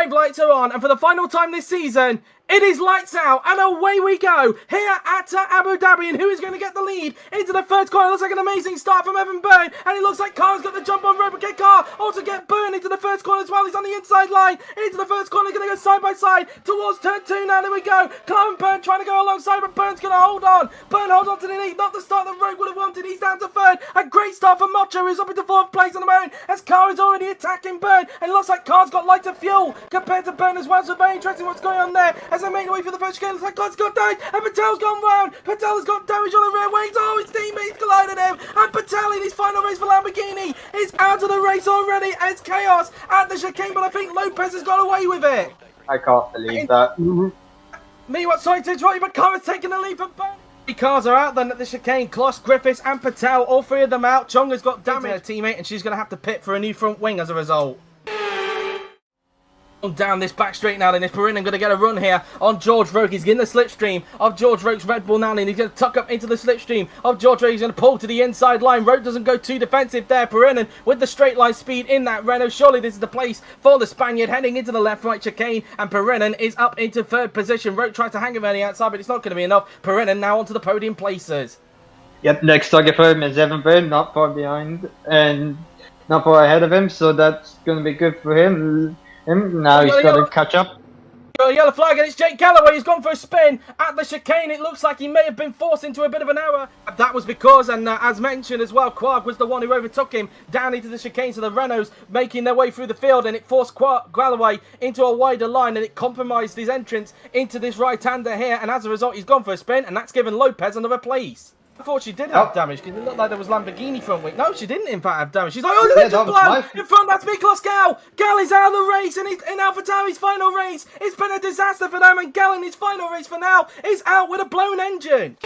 5 lights are on, and for the final time this season, it is lights out, and away we go here at Abu Dhabi. And who is going to get the lead into the first corner? Looks like an amazing start from Evan Byrne, and it looks like Carr's got the jump on Robert Carr. Also get Byrne into the first corner as well. He's on the inside line into the first corner, going to go side by side towards turn 2 now. There we go. Carr and Byrne trying to go alongside, but Byrne's going to hold on. Byrne holds on to the lead, not the start that Rogue would have wanted. He's down to 3rd. A great start for Mocho, who's up into 4th place on the moment as Carr is already attacking Byrne, and it looks like Carr's got lighter fuel compared to Byrne as well. So very interesting what's going on there as they make their way for the first. Looks like God's got damage, and Patel's gone round. Patel has got damage on the rear wings. Oh, his teammates collided him, and Patel in his final race for Lamborghini is out of the race already. It's chaos at the chicane, but I think Lopez has got away with it. I can't believe that. Me, what sorry to interrupt you, but Carr has taken the lead from Byrne. 3 cars are out then at the chicane. Kloss, Griffiths, and Patel, all 3 of them out. Chong has got damage, her teammate, and she's going to have to pit for a new front wing as a result. Down this back straight now, then is Perrin going to get a run here on George Rogue. He's in the slipstream of George Rogue's Red Bull now, and he's going to tuck up into the slipstream of George Rogue. He's going to pull to the inside line. Rogue doesn't go too defensive there. Perrin with the straight line speed in that Renault. Surely this is the place for the Spaniard heading into the left-right chicane, and Perrin is up into 3rd position. Rogue tries to hang him on the outside, but it's not going to be enough. Perrin now onto the podium places. Yep, next target for him is Evan Byrne, not far behind and not far ahead of him, so that's going to be good for him. Now he's got to catch up. Got a yellow flag, and it's Jake Callaway. He's gone for a spin at the chicane. It looks like he may have been forced into a bit of an error. That was because, and as mentioned as well, Quark was the one who overtook him down into the chicane. So the Renaults making their way through the field, and it forced Callaway into a wider line, and it compromised his entrance into this right-hander here. And as a result, he's gone for a spin, and that's given Lopez another place. I thought she did have damage because it looked like there was Lamborghini front wing. No, she didn't in fact have damage. She's like, oh, there's a blow in front. That's Miklos Gal. Gal is out of the race, and he's in AlphaTauri's final race. It's been a disaster for them, and Gal in his final race for now is out with a blown engine.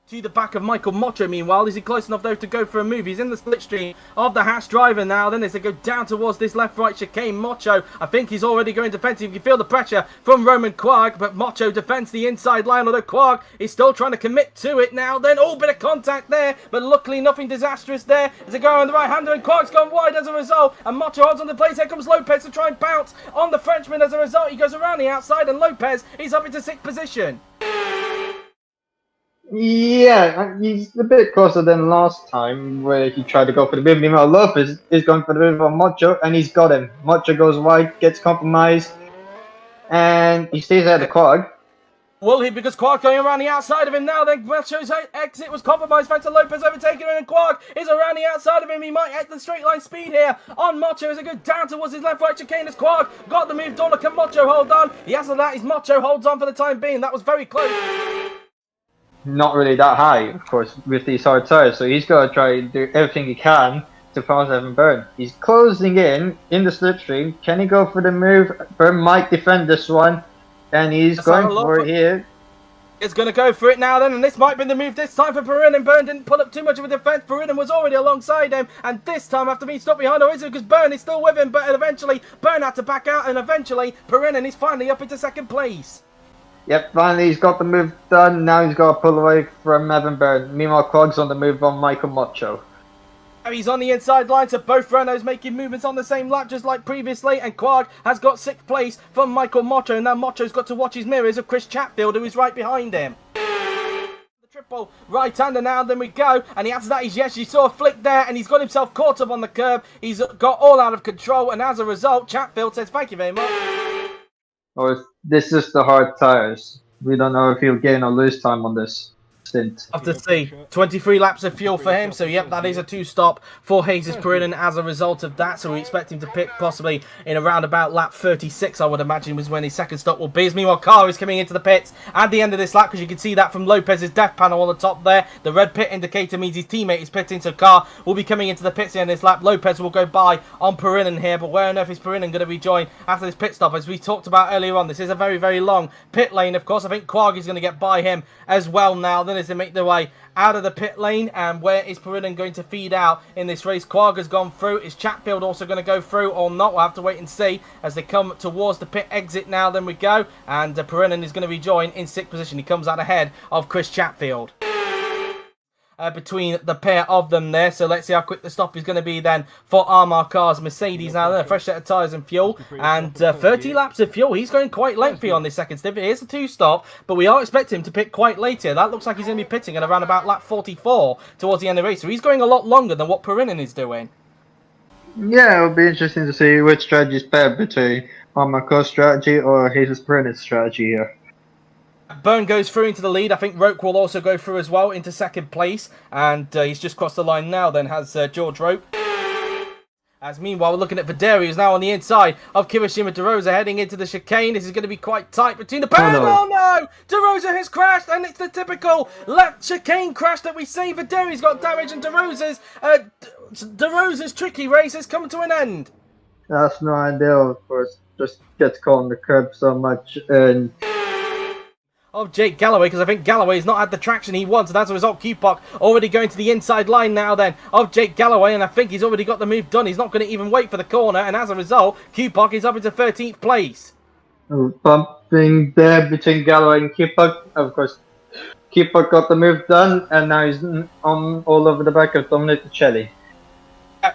To the back of Michael Mocho, meanwhile. Is he close enough, though, to go for a move? He's in the slipstream of the Haas driver now. Then as they go down towards this left-right chicane, Mocho, I think he's already going defensive. You can feel the pressure from Roman Quark, but Mocho defends the inside line, although Quark is still trying to commit to it now. Then, oh, bit of contact there, but luckily nothing disastrous there as they go on the right-hander, and Quark's gone wide as a result, and Mocho holds on the place. Here comes Lopez to try and bounce on the Frenchman. As a result, he goes around the outside, and Lopez is up into 6th position. Yeah, he's a bit closer than last time where he tried to go for the move. Meanwhile, Lopez is going for the move on Mocho, and he's got him. Mocho goes wide, gets compromised, and he stays at the quad. Will he? Because Quark going around the outside of him now. Then Mocho's exit was compromised thanks to Lopez overtaking him, and Quark is around the outside of him. He might hit the straight line speed here on Mocho as they go down towards his left-right chicane as Quark got the move done. Can Mocho hold on? The answer to that is Mocho holds on for the time being. That was very close. Not really that high, of course, with these hard tires, so he's got to try and do everything he can to pass Evan Byrne. He's closing in the slipstream. Can he go for the move? Byrne might defend this one, and he's going for it here. He's going to go for it now then, and this might be the move this time for Perrin, and Byrne didn't pull up too much of a defence. Perrin was already alongside him, and this time after being stopped behind Oizu, because Byrne is still with him, but eventually Byrne had to back out, and eventually Perrin is finally up into 2nd place. Yep, finally he's got the move done. Now he's got to pull away from Evan Byrne. Meanwhile, Quag's on the move on Michael Mocho. He's on the inside line, so both Renaults making movements on the same lap just like previously, and Quag has got 6th place from Michael Mocho, and now Mocho's got to watch his mirrors of Chris Chatfield, who is right behind him. The triple right-hander now, then we go, and the answer to that is yes. You saw a flick there, and he's got himself caught up on the curb. He's got all out of control, and as a result, Chatfield says thank you very much. Or this is the hard tires. We don't know if he'll gain or lose time on this stint. Have to see. 23 laps of fuel for him, so yep, that is a 2-stop for Jesus Perrin as a result of that. So we expect him to pick possibly in around about lap 36, I would imagine, was when his 2nd stop will be. As meanwhile, Carr is coming into the pits at the end of this lap, because you can see that from Lopez's death panel on the top there. The red pit indicator means his teammate is pitting, so Carr will be coming into the pits at the end of this lap. Lopez will go by on Perrin here, but where on earth is Perrin going to rejoin after this pit stop? As we talked about earlier on, this is a very, very long pit lane, of course. I think Quag is going to get by him as well now. Then as they make their way out of the pit lane, and where is Perrin going to feed out in this race? Quag has gone through. Is Chatfield also going to go through or not? We'll have to wait and see as they come towards the pit exit now. Then we go, and Perrin is going to rejoin in 6th position. He comes out ahead of Chris Chatfield. between the pair of them there. So let's see how quick the stop is going to be then for Armar Car's Mercedes. Now then, fresh set of tyres and fuel, and 30 laps of fuel. He's going quite lengthy on this second stint. It is a 2-stop, but we are expecting him to pit quite late here. That looks like he's going to be pitting at around about lap 44 towards the end of the race. So he's going a lot longer than what Perinen is doing. Yeah, it'll be interesting to see which strategy is better between Armar Car's strategy or Jesus Perin's strategy here. Byrne goes through into the lead. I think Roke will also go through as well into second place. And he's just crossed the line now then, has George Roke. As meanwhile, we're looking at Videri, who's now on the inside of Kirishima DeRosa, heading into the chicane. This is going to be quite tight between the pairs. Oh no! DeRosa has crashed, and it's the typical left chicane crash that we see. Videri's got damage, and DeRosa's tricky race has come to an end. That's not ideal, of course. Just gets caught on the curb so much, and of Jake Galloway, because I think Galloway's not had the traction he wants, and as a result, Q-Puck already going to the inside line now then of Jake Galloway, and I think he's already got the move done. He's not going to even wait for the corner, and as a result, Q-Puck is up into 13th place. bumping there between Galloway and Q-Puck. Of course, Q-Puck got the move done, and now he's on all over the back of Dominic Celli.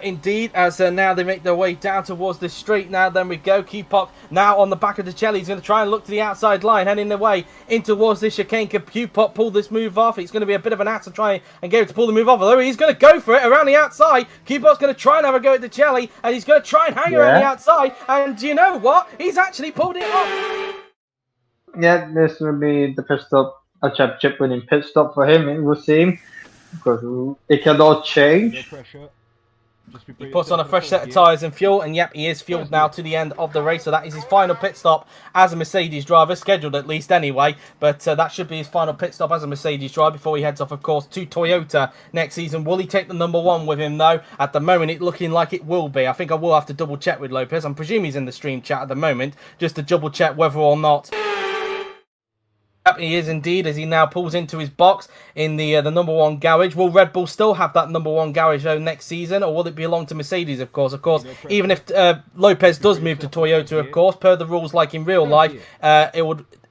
Indeed, as now they make their way down towards the straight. Now then we go. Q-Puck now on the back of the Celli. He's going to try and look to the outside line, heading their way in towards this chicane. Can Q-Puck pull this move off? It's going to be a bit of an ass to try and get him to pull the move off. Although he's going to go for it around the outside. Q-Puck's going to try and have a go at the Celli, and he's going to try and hang around the outside. And you know what? He's actually pulled it off. Yeah, this will be the pit stop, a championship winning pit stop for him. It will seem, because it can all change. He puts on a fresh set of tyres and fuel, and yep, he is fueled now to the end of the race. So that is his final pit stop as a Mercedes driver, scheduled at least anyway. But that should be his final pit stop as a Mercedes driver before he heads off, of course, to Toyota next season. Will he take the #1 with him, though? At the moment, it's looking like it will be. I think I will have to double check with Lopez. I'm presuming he's in the stream chat at the moment, just to double check whether or not. He is indeed, as he now pulls into his box in the #1 garage. Will Red Bull still have that #1 garage though next season, or will it belong to Mercedes? Of course, even if Lopez does move to Toyota, of course, per the rules like in real life,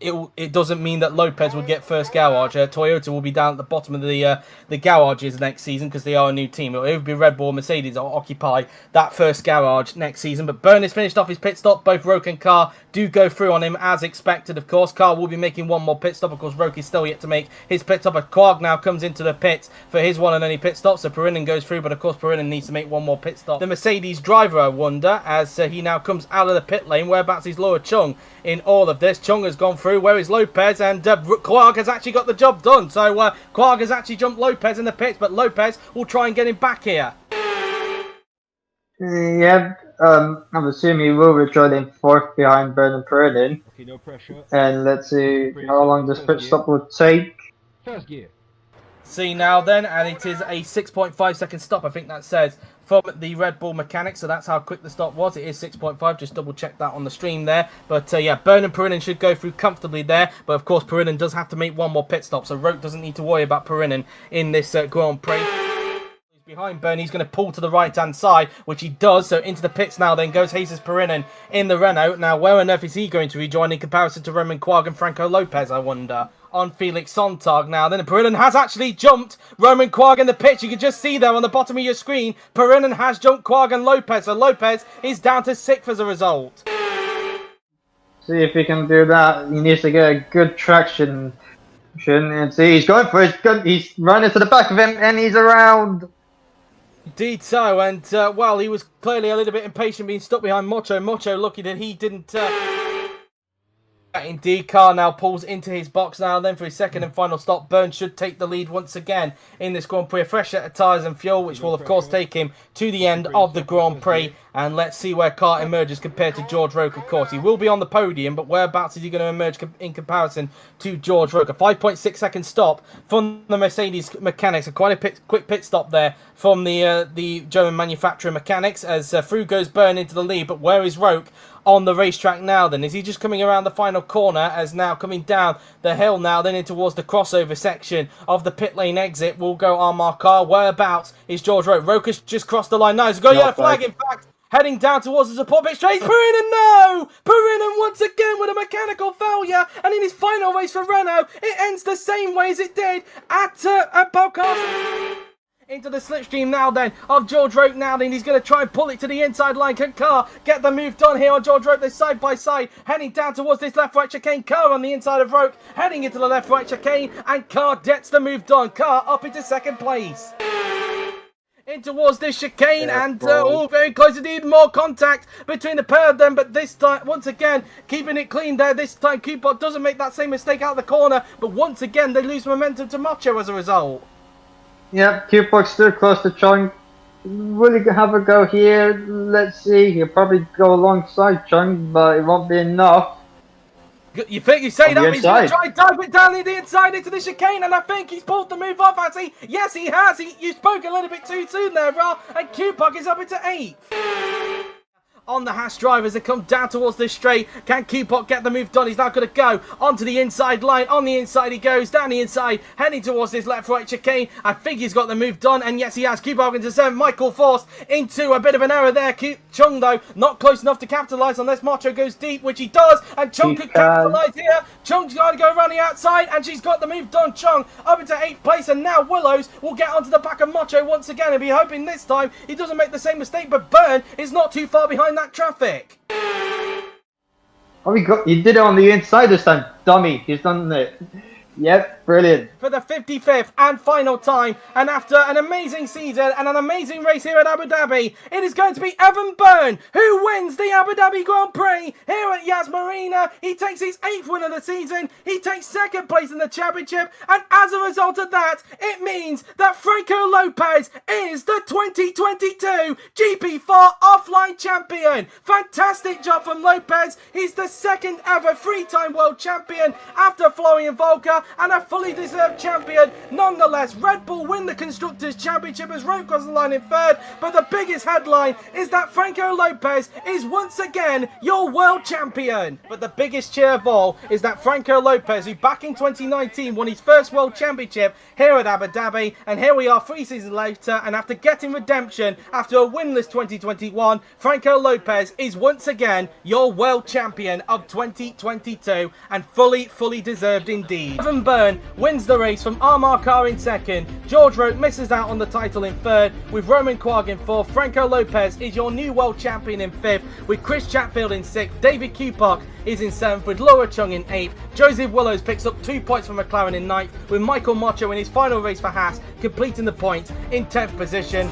it doesn't mean that Lopez would get first garage. Toyota will be down at the bottom of the garages next season because they are a new team. It would be Red Bull or Mercedes that will occupy that first garage next season. But Byrne has finished off his pit stop. Both Roke and Carr do go through on him as expected, of course. Carr will be making one more pit stop. Of course, Roke is still yet to make his pit stop. But Quarg now comes into the pit for his one and only pit stop. So Perinen goes through, but of course Perinen needs to make one more pit stop. The Mercedes driver, I wonder, as he now comes out of the pit lane. Whereabouts is Laura Chung in all of this? Chung has gone through. Where is Lopez? And Quarg has actually got the job done. So Quarg has actually jumped Lopez in the pits, but Lopez will try and get him back here. Yeah, I'm assuming he will rejoin in fourth behind Byrne and Perinin. Okay, no pressure. And let's see how long this pit stop will take. First gear. See now then, and it is a 6.5 second stop, I think that says, from the Red Bull mechanics. So that's how quick the stop was. It is 6.5, just double check that on the stream there. But yeah, Byrne and Perinin should go through comfortably there. But of course, Perinin does have to make one more pit stop, so Roke doesn't need to worry about Perinin in this Grand Prix. Behind Byrne, he's going to pull to the right-hand side, which he does. So into the pits now then goes Jesus Perinin in the Renault. Now, where on earth is he going to rejoin in comparison to Roman Quarg and Franco Lopez, I wonder? On Felix Sontag now. Then Perinin has actually jumped Roman Quarg in the pits. You can just see there on the bottom of your screen, Perinin has jumped Quarg and Lopez. So Lopez is down to 6th as a result. See if he can do that. He needs to get a good traction. And see, he's going for it. He's running to the back of him, and he's around. Indeed so, and well, he was clearly a little bit impatient being stuck behind Mocho. Mocho lucky that he didn't... Indeed, Carr now pulls into his box now then for his second and final stop. Byrne should take the lead once again in this Grand Prix. A fresh set of tyres and fuel, which will of course take him to the end of the Grand Prix. And let's see where Carr emerges compared to George Roke, of course. He will be on the podium, but whereabouts is he going to emerge in comparison to George Roke? A 5.6 second stop from the Mercedes mechanics. A quite a quick pit stop there from the German manufacturer mechanics as through goes Byrne into the lead. But where is Roke on the racetrack now then? Is he just coming around the final corner as now coming down the hill now then in towards the crossover section of the pit lane exit? Will go Armar Carr. Whereabouts is George Roke? Roke has just crossed the line. No, he's got a yellow flag, in fact. Heading down towards the support pit straight. Perinin, no! Perinin once again with a mechanical failure. And in his final race for Renault, it ends the same way as it did at Podcast. Into the slipstream now then of George Roque now then. He's going to try and pull it to the inside line. Can Carr get the move done here on George Roque? They're side by side, heading down towards this left-right chicane. Carr on the inside of Roque, heading into the left-right chicane, and Carr gets the move done. Carr up into second place. In towards this chicane, and very close indeed. More contact between the pair of them, but this time, once again, keeping it clean there. This time, Cupok doesn't make that same mistake out of the corner, but once again, they lose momentum to Macho as a result. Yeah, Cupok's still close to Chung. Will he have a go here? Let's see. He'll probably go alongside Chung, but it won't be enough. You think you say that means he's going to try and dive it down the inside into the chicane, and I think he's pulled the move off, has he? Yes, he has. You spoke a little bit too soon there, Ra, and Cupok is up into 8th. On the Haas drivers that come down towards this straight. Can Cupok get the move done? He's now going to go onto the inside line. On the inside he goes, down the inside, heading towards this left-right chicane. I think he's got the move done, and yes, he has. Cupok into 7th. Michael forced into a bit of an error there. Chung, though, not close enough to capitalise unless Macho goes deep, which he does, and Chung could capitalise here. Chung's got to go around the outside, and she's got the move done. Chung up into 8th place, and now Willows will get onto the back of Macho once again, and be hoping this time he doesn't make the same mistake, but Byrne is not too far behind that traffic. Oh, he did it on the inside this time. Dummy, he's done it. Yep, brilliant. For the 55th and final time, and after an amazing season and an amazing race here at Abu Dhabi, it is going to be Evan Byrne who wins the Abu Dhabi Grand Prix here at Yas Marina. He takes his 8th win of the season, he takes 2nd place in the championship, and as a result of that, it means that Franco Lopez is the 2022 GP4 Offline Champion. Fantastic job from Lopez. He's the 2nd ever 3-time world champion after Florian Volker, and a fully deserved champion. Nonetheless, Red Bull win the Constructors Championship as Roque crossed the line in 3rd, but the biggest headline is that Franco Lopez is once again your world champion. But the biggest cheer of all is that Franco Lopez, who back in 2019 won his first world championship here at Abu Dhabi, and here we are 3 seasons later, and after getting redemption after a winless 2021, Franco Lopez is once again your world champion of 2022, and fully deserved indeed. Evan Byrne wins the race from Armar Carr in 2nd. George Roque misses out on the title in 3rd, with Roman Quagg in 4th. Franco Lopez is your new world champion in 5th, with Chris Chatfield in 6th. David Cupok is in 7th, with Laura Chung in 8th. Joseph Willows picks up 2 points from McLaren in 9th, with Michael Macho in his final race for Haas completing the points in 10th position.